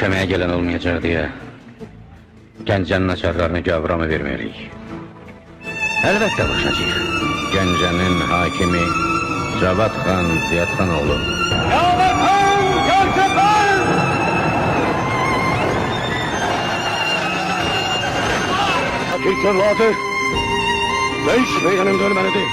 köməyə gələn olmayacaq deyə Gəncənin açarlarını Gavram'a verməliyik. Əlbəttə başacaq. Gəncənin hakimi Cavad xan Ziyadxanoğlu. Cavad xan Gəncəbən! Hakikat vardır. Beş meydanın dönmelidir.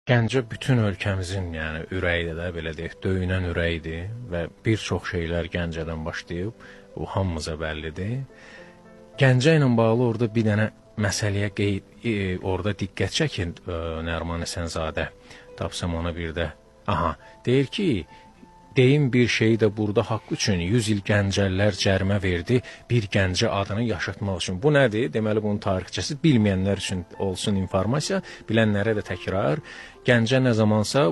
Gəncə bütün ölkəmizin, yəni ürəyidir də, belə deyək, döyünən ürəyidir və bir çox şeylər Gəncədən başlayıb, bu hamımıza bəllidir. Gəncə ilə bağlı orada bir dənə məsələyə orada diqqət çəkin Nəriman Əsənzadə. Tapsam ona bir də. Aha, deyir ki, deyim bir şeyi də burada haqq üçün 100 il Gəncəlilər cərimə verdi bir Gəncə adını yaşatmaq üçün. Bu nədir? Deməli, bunun tarixçəsi bilməyənlər üçün olsun informasiya, bilənlərə də təkrar. Gəncə nə zamansa,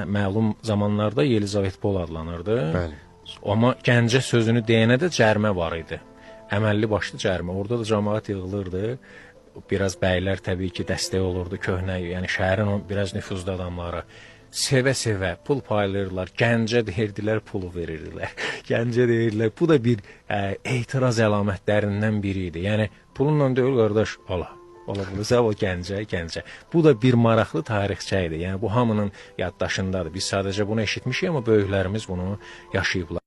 məlum zamanlarda Yelizavetpol adlanırdı. Bəli. Amma Gəncə sözünü deyənə də cərimə var idi. Əməlli başlı cərimə. Orada da cəmaət yığılırdı. Biraz bəylər təbii ki, dəstək olurdu köhnə, yəni şəhərin biraz nüfuzlu adamları. Sevə-sevə pul paylayırlar. Gəncə deyirdilər, pulu verirdilər. Gəncə deyirdilər. Bu da bir etiraz əlamətlərindən biri idi. Yəni, pulla deyil, qardaş, ala bulsa o Gəncə. Bu da bir maraqlı tarixçə idi. Yəni, bu hamının yaddaşındadır. Biz sadəcə bunu eşitmişik, amma böyüklərimiz bunu yaşayıblar.